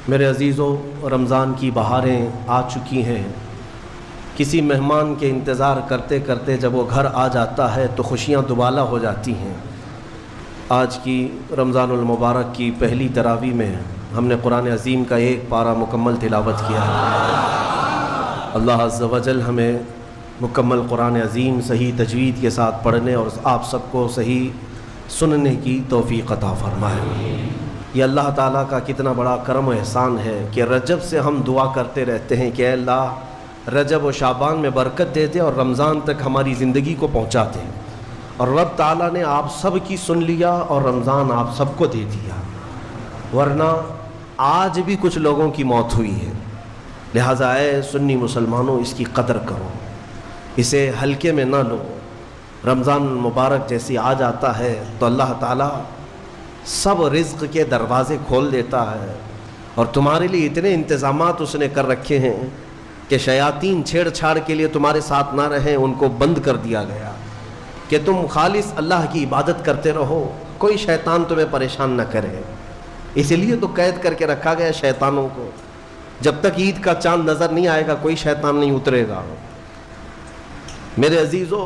میرے عزیزوں، رمضان کی بہاریں آ چکی ہیں۔ کسی مہمان کے انتظار کرتے کرتے جب وہ گھر آ جاتا ہے تو خوشیاں دوبالا ہو جاتی ہیں۔ آج کی رمضان المبارک کی پہلی تراویح میں ہم نے قرآن عظیم کا ایک پارہ مکمل تلاوت کیا ہے۔ اللہ عز و جل ہمیں مکمل قرآن عظیم صحیح تجوید کے ساتھ پڑھنے اور آپ سب کو صحیح سننے کی توفیق عطا فرمائے۔ یہ اللہ تعالیٰ کا کتنا بڑا کرم و احسان ہے کہ رجب سے ہم دعا کرتے رہتے ہیں کہ اے اللہ رجب و شعبان میں برکت دے دے اور رمضان تک ہماری زندگی کو پہنچا دے، اور رب تعالیٰ نے آپ سب کی سن لیا اور رمضان آپ سب کو دے دیا، ورنہ آج بھی کچھ لوگوں کی موت ہوئی ہے۔ لہٰذا اے سنی مسلمانوں، اس کی قدر کرو، اسے ہلکے میں نہ لو۔ رمضان المبارک جیسے آ جاتا ہے تو اللہ تعالیٰ سب رزق کے دروازے کھول دیتا ہے، اور تمہارے لیے اتنے انتظامات اس نے کر رکھے ہیں کہ شیاطین چھیڑ چھاڑ کے لیے تمہارے ساتھ نہ رہیں، ان کو بند کر دیا گیا کہ تم خالص اللہ کی عبادت کرتے رہو، کوئی شیطان تمہیں پریشان نہ کرے۔ اسی لیے تو قید کر کے رکھا گیا شیطانوں کو، جب تک عید کا چاند نظر نہیں آئے گا کوئی شیطان نہیں اترے گا۔ میرے عزیزوں،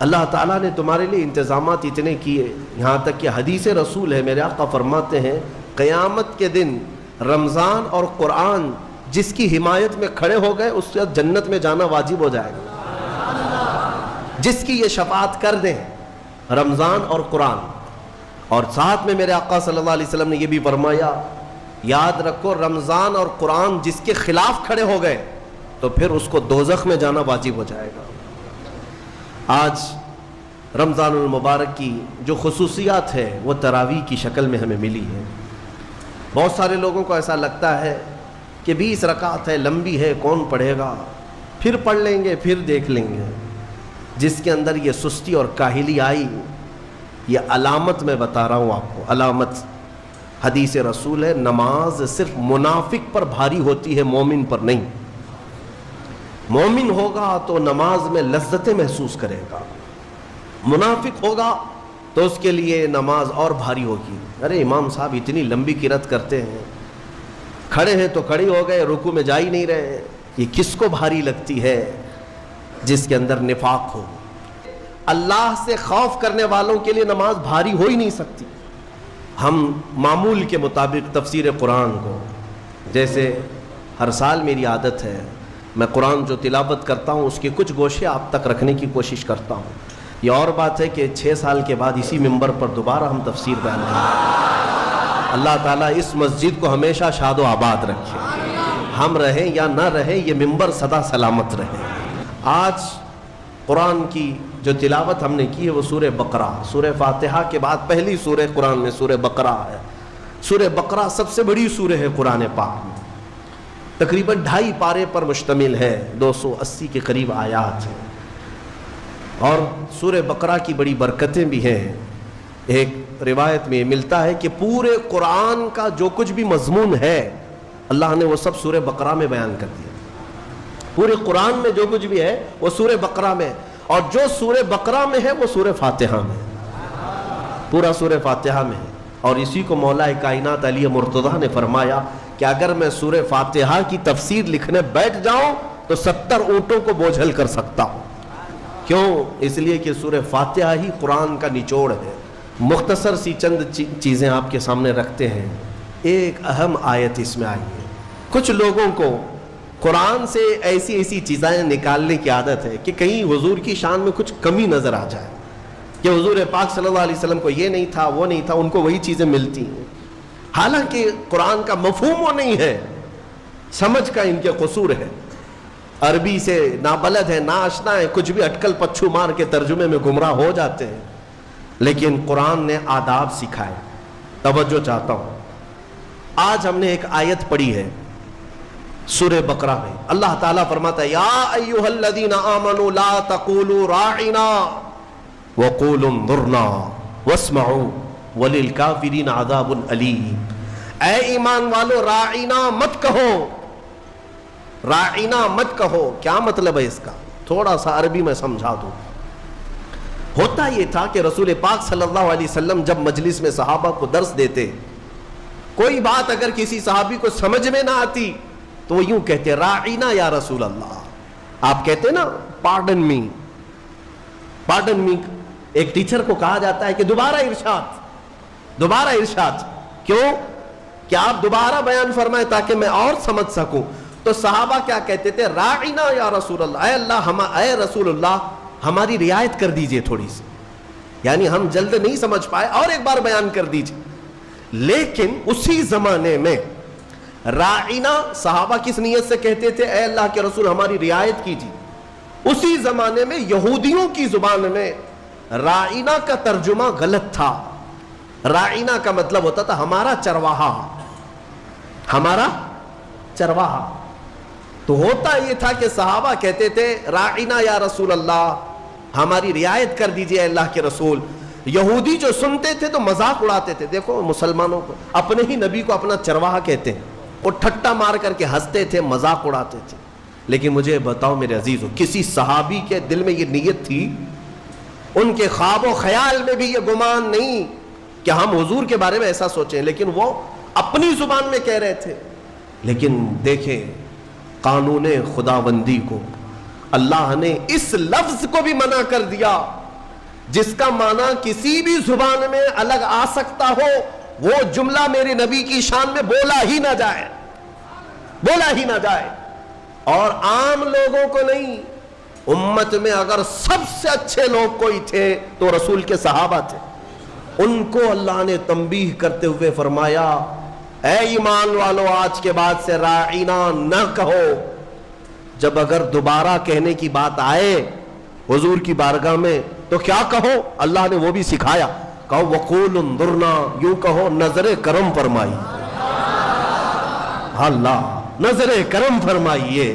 اللہ تعالیٰ نے تمہارے لیے انتظامات اتنے کیے، یہاں تک کہ حدیث رسول ہے، میرے آقا فرماتے ہیں قیامت کے دن رمضان اور قرآن جس کی حمایت میں کھڑے ہو گئے اس سے جنت میں جانا واجب ہو جائے گا، جس کی یہ شفاعت کر دیں رمضان اور قرآن۔ اور ساتھ میں میرے آقا صلی اللہ علیہ وسلم نے یہ بھی فرمایا، یاد رکھو رمضان اور قرآن جس کے خلاف کھڑے ہو گئے تو پھر اس کو دوزخ میں جانا واجب ہو جائے گا۔ آج رمضان المبارک کی جو خصوصیات ہے وہ تراویح کی شکل میں ہمیں ملی ہے۔ بہت سارے لوگوں کو ایسا لگتا ہے کہ 20 رکعت ہے، لمبی ہے، کون پڑھے گا، پھر پڑھ لیں گے، پھر دیکھ لیں گے۔ جس کے اندر یہ سستی اور کاہلی آئی، یہ علامت میں بتا رہا ہوں آپ کو، علامت حدیث رسول ہے، نماز صرف منافق پر بھاری ہوتی ہے، مومن پر نہیں۔ مومن ہوگا تو نماز میں لذتیں محسوس کرے گا، منافق ہوگا تو اس کے لیے نماز اور بھاری ہوگی۔ ارے امام صاحب اتنی لمبی قرات کرتے ہیں، کھڑے ہیں تو کھڑے ہو گئے، رکوع میں جا ہی نہیں رہے، یہ کس کو بھاری لگتی ہے؟ جس کے اندر نفاق ہو۔ اللہ سے خوف کرنے والوں کے لیے نماز بھاری ہو ہی نہیں سکتی۔ ہم معمول کے مطابق تفسیر قرآن کو، جیسے ہر سال میری عادت ہے، میں قرآن جو تلاوت کرتا ہوں اس کے کچھ گوشے آپ تک رکھنے کی کوشش کرتا ہوں۔ یہ اور بات ہے کہ 6 سال کے بعد اسی ممبر پر دوبارہ ہم تفسیر بیان کریں۔ اللہ تعالیٰ اس مسجد کو ہمیشہ شاد و آباد رکھے، ہم رہیں یا نہ رہیں یہ ممبر سدا سلامت رہے۔ آج قرآن کی جو تلاوت ہم نے کی ہے وہ سورہ بقرہ، سورہ فاتحہ کے بعد پہلی سورہ قرآن میں سورہ بقرہ ہے۔ سورہ بقرہ سب سے بڑی سورہ ہے قرآن پاک میں، تقریباً 2.5 پارے پر مشتمل ہے، 280 کے قریب آیات ہیں، اور سورہ بقرہ کی بڑی برکتیں بھی ہیں۔ ایک روایت میں ملتا ہے کہ پورے قرآن کا جو کچھ بھی مضمون ہے اللہ نے وہ سب سورہ بقرہ میں بیان کر دیا۔ پورے قرآن میں جو کچھ بھی ہے وہ سورہ بقرہ میں، اور جو سورہ بقرہ میں ہے وہ سورہ فاتحہ میں، پورا سورہ فاتحہ میں ہے۔ اور اسی کو مولا کائنات علی مرتضیٰ نے فرمایا کہ اگر میں سورہ فاتحہ کی تفسیر لکھنے بیٹھ جاؤں تو 70 اونٹوں کو بوجھل کر سکتا ہوں۔ کیوں؟ اس لیے کہ سورہ فاتحہ ہی قرآن کا نچوڑ ہے۔ مختصر سی چند چیزیں آپ کے سامنے رکھتے ہیں۔ ایک اہم آیت اس میں آئی ہے۔ کچھ لوگوں کو قرآن سے ایسی چیزیں نکالنے کی عادت ہے کہ کہیں حضور کی شان میں کچھ کمی نظر آ جائے، کہ حضور پاک صلی اللہ علیہ وسلم کو یہ نہیں تھا، وہ نہیں تھا، ان کو وہی چیزیں ملتی ہیں، حالانکہ قرآن کا مفہوم وہ نہیں ہے، سمجھ کا ان کے قصور ہے، عربی سے نابلد ہے، ناآشنا ہے، کچھ بھی اٹکل پچھو مار کے ترجمے میں گمراہ ہو جاتے ہیں۔ لیکن قرآن نے آداب سکھائے۔ توجہ چاہتا ہوں، آج ہم نے ایک آیت پڑھی ہے سورہ بقرہ میں، اللہ تعالیٰ فرماتا ہے یا ایھا الذین آمنوا لا تقولوا راعنا وقولوا انظرنا واسمعوا وللکافرین عذاب علیم۔ اے ایمان والو راعنا مت کہو، راعنا مت کہو۔ کیا مطلب ہے اس کا؟ تھوڑا سا عربی میں سمجھا دوں۔ ہوتا یہ تھا کہ رسول پاک صلی اللہ علیہ وسلم جب مجلس میں صحابہ کو درس دیتے، کوئی بات اگر کسی صحابی کو سمجھ میں نہ آتی تو وہ یوں کہتے راعینا یا رسول اللہ. آپ کہتے نا پارڈن می. ایک ٹیچر کو کہا جاتا ہے کہ دوبارہ ارشاد. کیوں؟ کہ آپ دوبارہ بیان فرمائیں تاکہ میں اور سمجھ سکوں. تو صحابہ کیا کہتے تھے؟ راعینا یا رسول اللہ، اے رسول اللہ ہماری رعایت کر دیجئے تھوڑی سی، یعنی ہم جلد نہیں سمجھ پائے، اور ایک بار بیان کر دیجئے. لیکن اسی زمانے میں راعینا صحابہ کس نیت سے کہتے تھے؟ اے اللہ کے رسول ہماری رعایت کیجیے. اسی زمانے میں یہودیوں کی زبان میں راعینا کا ترجمہ غلط تھا. راعینا کا مطلب ہوتا تھا ہمارا چرواہا. تو ہوتا یہ تھا کہ صحابہ کہتے تھے راعینا یا رسول اللہ ہماری رعایت کر دیجئے اللہ کے رسول. یہودی جو سنتے تھے تو مذاق اڑاتے تھے. دیکھو مسلمانوں کو اپنے ہی نبی کو اپنا چرواہا کہتے ہیں. وہ ٹھٹا مار کر کے ہنستے تھے، مذاق اڑاتے تھے. لیکن مجھے بتاؤ میرے عزیزو، کسی صحابی کے دل میں یہ نیت تھی؟ ان کے خواب و خیال میں بھی یہ گمان نہیں کہ ہم حضور کے بارے میں ایسا سوچیں. لیکن وہ اپنی زبان میں کہہ رہے تھے. لیکن دیکھیں قانون خداوندی کو اللہ نے اس لفظ کو بھی منع کر دیا جس کا معنی کسی بھی زبان میں الگ آ سکتا ہو. وہ جملہ میرے نبی کی شان میں بولا ہی نہ جائے. اور عام لوگوں کو نہیں، امت میں اگر سب سے اچھے لوگ کوئی تھے تو رسول کے صحابہ تھے. ان کو اللہ نے تنبیہ کرتے ہوئے فرمایا اے ایمان والو آج کے بعد سے راعینا نہ کہو. جب اگر دوبارہ کہنے کی بات آئے حضور کی بارگاہ میں تو کیا کہو؟ اللہ نے وہ بھی سکھایا. کہو وقول انظرنا، یوں کہو نظر کرم فرمائی. اللہ نظر کرم فرمائیے.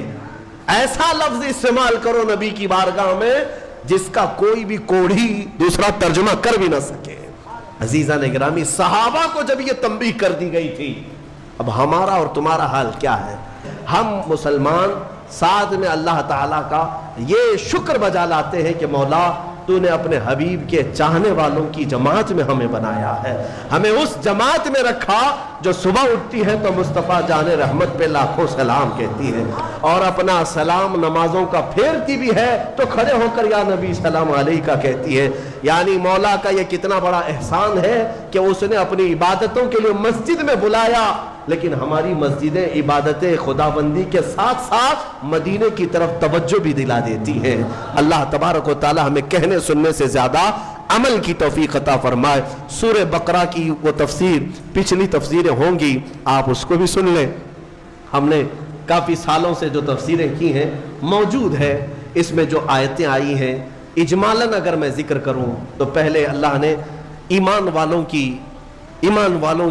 ایسا لفظ استعمال کرو نبی کی بارگاہ میں جس کا کوئی بھی کوڑھی دوسرا ترجمہ کر بھی نہ سکے. عزیزان گرامی، صحابہ کو جب یہ تنبیہ کر دی گئی تھی، اب ہمارا اور تمہارا حال کیا ہے؟ ہم مسلمان ساتھ میں اللہ تعالیٰ کا یہ شکر بجا لاتے ہیں کہ مولا تو نے اپنے حبیب کے چاہنے والوں کی جماعت میں ہمیں بنایا ہے. ہمیں اس جماعت میں رکھا جو صبح اٹھتی ہے تو مصطفیٰ جان رحمت پہ لاکھوں سلام کہتی ہے، اور اپنا سلام نمازوں کا پھیرتی بھی ہے تو کھڑے ہو کر یا نبی سلام علیکہ کہتی ہے. یعنی مولا کا یہ کتنا بڑا احسان ہے کہ اس نے اپنی عبادتوں کے لیے مسجد میں بلایا، لیکن ہماری مسجدیں عبادت خداوندی کے ساتھ ساتھ مدینے کی طرف توجہ بھی دلا دیتی ہیں. اللہ تبارک و تعالی ہمیں کہنے سننے سے زیادہ عمل کی توفیق عطا فرمائے. سورہ بقرہ کی وہ تفسیر، پچھلی تفسیریں ہوں گی، آپ اس کو بھی سن لیں. ہم نے کافی سالوں سے جو تفسیریں کی ہیں موجود ہے. اس میں جو آیتیں آئی ہیں اجمالاً اگر میں ذکر کروں تو پہلے اللہ نے ایمان والوں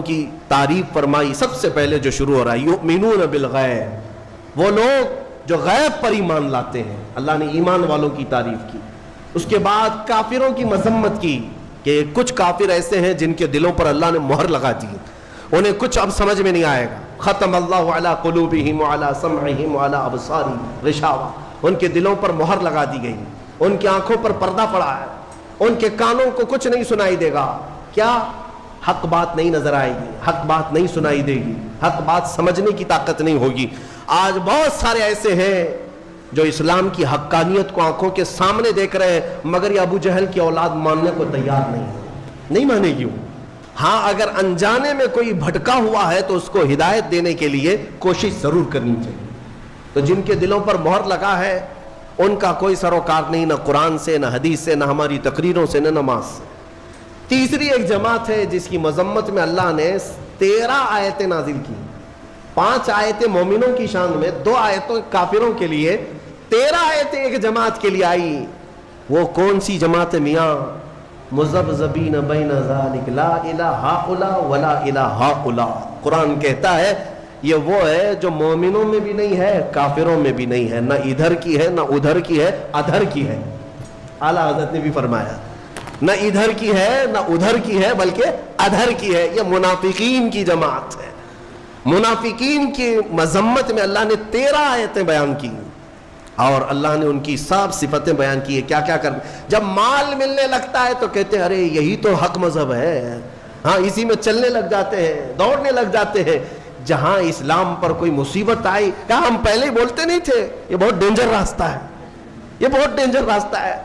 کی تعریف فرمائی. سب سے پہلے جو شروع ہو رہا ہے یؤمنون بالغیب، وہ لوگ جو غیب پر ایمان لاتے ہیں. اللہ نے ایمان والوں کی تعریف کی. اس کے بعد کافروں کی مذمت کی کہ کچھ کافر ایسے ہیں جن کے دلوں پر اللہ نے مہر لگا دی، انہیں کچھ اب سمجھ میں نہیں آئے گا. ختم اللہ علی قلوبہم وعلی سمعہم وعلی ابصارہم غشاوہ، ان کے دلوں پر مہر لگا دی گئی، ان کی آنکھوں پر پردہ پڑا ہے، ان کے کانوں کو کچھ نہیں سنائی دے گا. کیا؟ حق بات نہیں نظر آئے گی، حق بات نہیں سنائی دے گی، حق بات سمجھنے کی طاقت نہیں ہوگی. آج بہت سارے ایسے ہیں جو اسلام کی حقانیت کو آنکھوں کے سامنے دیکھ رہے ہیں مگر یہ ابو جہل کی اولاد ماننے کو تیار نہیں مانے گی. ہاں اگر انجانے میں کوئی بھٹکا ہوا ہے تو اس کو ہدایت دینے کے لیے کوشش ضرور کرنی چاہیے. تو جن کے دلوں پر مہر لگا ہے ان کا کوئی سروکار نہیں، نہ قرآن سے، نہ حدیث سے، نہ ہماری تقریروں سے، نہ نماز سے. تیسری ایک جماعت ہے جس کی مذمت میں اللہ نے 13 آیتیں نازل کی. 5 آیتیں مومنوں کی شان میں، 2 آیتیں کافروں کے لیے، 13 آیتیں ایک جماعت کے لیے آئی. وہ کون سی جماعت میاں؟ مذبذبین بین ذالک لا الہ ہؤلاء ولا الہ ہؤلاء. قرآن کہتا ہے یہ وہ ہے جو مومنوں میں بھی نہیں ہے، کافروں میں بھی نہیں ہے، نہ ادھر کی ہے، نہ ادھر کی ہے، ادھر کی ہے. اعلیٰ حضرت نے بھی فرمایا نہ ادھر کی ہے نہ ادھر کی ہے بلکہ ادھر کی ہے. یہ منافقین کی جماعت ہے. منافقین کی مذمت میں اللہ نے 13 آیتیں بیان کی اور اللہ نے ان کی سب صفتیں بیان کی ہے. کیا کیا کرنا؟ جب مال ملنے لگتا ہے تو کہتے ہیں ارے یہی تو حق مذہب ہے، ہاں اسی میں چلنے لگ جاتے ہیں، دوڑنے لگ جاتے ہیں۔ جہاں اسلام پر کوئی مصیبت آئی، کہا ہم پہلے ہی بولتے نہیں تھے یہ بہت ڈینجر راستہ ہے، یہ بہت ڈینجر راستہ ہے۔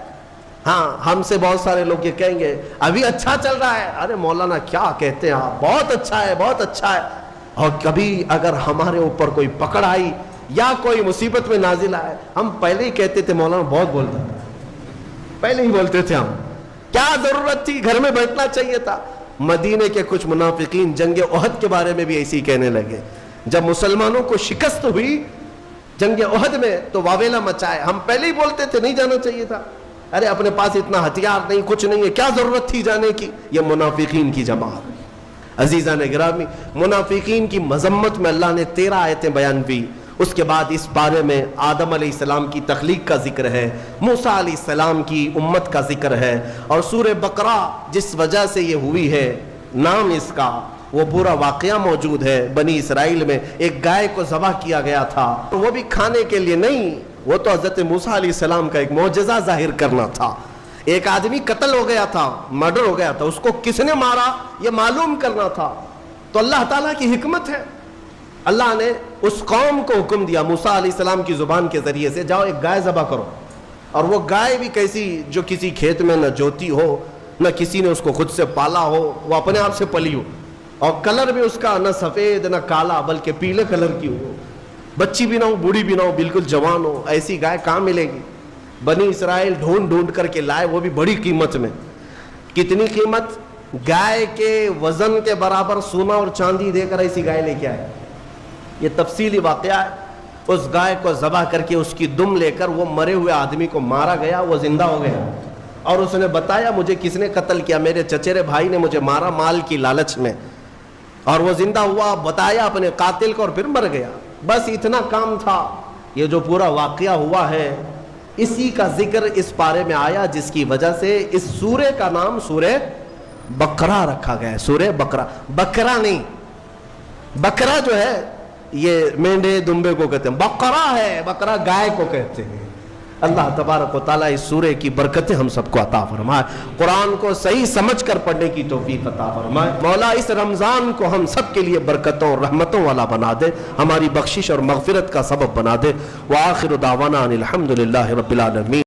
ہاں ہم سے بہت سارے لوگ یہ کہیں گے ابھی اچھا چل رہا ہے، ارے مولانا کیا کہتے ہیں آپ، بہت اچھا ہے، بہت اچھا ہے۔ اور کبھی اگر ہمارے اوپر کوئی پکڑ آئی یا کوئی مصیبت میں نازل آئے، ہم پہلے ہی کہتے تھے مولانا بہت بولتا تھا، پہلے ہی بولتے تھے ہم، کیا ضرورت تھی، گھر میں بیٹھنا چاہیے تھا۔ مدینے کے کچھ منافقین جنگ احد کے بارے میں بھی ایسے ہی کہنے لگے، جب مسلمانوں کو شکست ہوئی جنگ احد میں تو واویلا مچائے، ہم پہلے ہی بولتے تھے نہیں جانا چاہیے تھا، ارے اپنے پاس اتنا ہتھیار نہیں، کچھ نہیں ہے، کیا ضرورت تھی جانے کی۔ یہ منافقین کی جماعت۔ عزیزان گرامی، منافقین کی مذمت میں اللہ نے 13 آیتیں بیان کی۔ اس کے بعد اس بارے میں آدم علیہ السلام کی تخلیق کا ذکر ہے، موسیٰ علیہ السلام کی امت کا ذکر ہے، اور سورہ بقرہ جس وجہ سے یہ ہوئی ہے نام اس کا، وہ پورا واقعہ موجود ہے۔ بنی اسرائیل میں ایک گائے کو ذبح کیا گیا تھا، وہ بھی کھانے کے لیے نہیں، وہ تو حضرت موسیٰ علیہ السلام کا ایک معجزہ ظاہر کرنا تھا۔ ایک آدمی قتل ہو گیا تھا، مرڈر ہو گیا تھا، اس کو کس نے مارا یہ معلوم کرنا تھا۔ تو اللہ تعالیٰ کی حکمت ہے، اللہ نے اس قوم کو حکم دیا موسیٰ علیہ السلام کی زبان کے ذریعے سے، جاؤ ایک گائے ذبح کرو۔ اور وہ گائے بھی کیسی، جو کسی کھیت میں نہ جوتی ہو، نہ کسی نے اس کو خود سے پالا ہو، وہ اپنے آپ سے پلی ہو، اور کلر بھی اس کا نہ سفید نہ کالا بلکہ پیلے کلر کی ہو، بچی بھی نہ ہو بوڑھی بھی نہ ہو، بالکل جوان ہو۔ ایسی گائے کہاں ملے گی؟ بنی اسرائیل ڈھونڈ ڈھونڈ کر کے لائے، وہ بھی بڑی قیمت میں۔ کتنی قیمت؟ گائے کے وزن کے برابر سونا اور چاندی دے کر ایسی گائے لے کے آئے۔ یہ تفصیلی واقعہ ہے۔ اس گائے کو ذبح کر کے اس کی دم لے کر وہ مرے ہوئے آدمی کو مارا گیا، وہ زندہ ہو گیا، اور اس نے بتایا مجھے کس نے قتل کیا، میرے چچیرے بھائی نے مجھے مارا مال کی لالچ میں، اور وہ زندہ ہوا، بتایا اپنے قاتل کو، اور پھر مر گیا۔ بس اتنا کام تھا۔ یہ جو پورا واقعہ ہوا ہے اسی کا ذکر اس پارے میں آیا، جس کی وجہ سے اس سورے کا نام سورہ بقرہ رکھا گیا ہے۔ سورہ بقرہ، بکرا نہیں، بکرا جو ہے یہ مینڈے دمبے کو کہتے ہیں، بقرہ ہے، بقرہ گائے کو کہتے ہیں۔ اللہ تبارک و تعالیٰ اس سورے کی برکتیں ہم سب کو عطا فرمائے، قرآن کو صحیح سمجھ کر پڑھنے کی توفیق عطا فرمائے۔ مولا اس رمضان کو ہم سب کے لیے برکتوں اور رحمتوں والا بنا دے، ہماری بخشش اور مغفرت کا سبب بنا دے۔ وآخر دعوانا ان الحمد للہ رب العالمین۔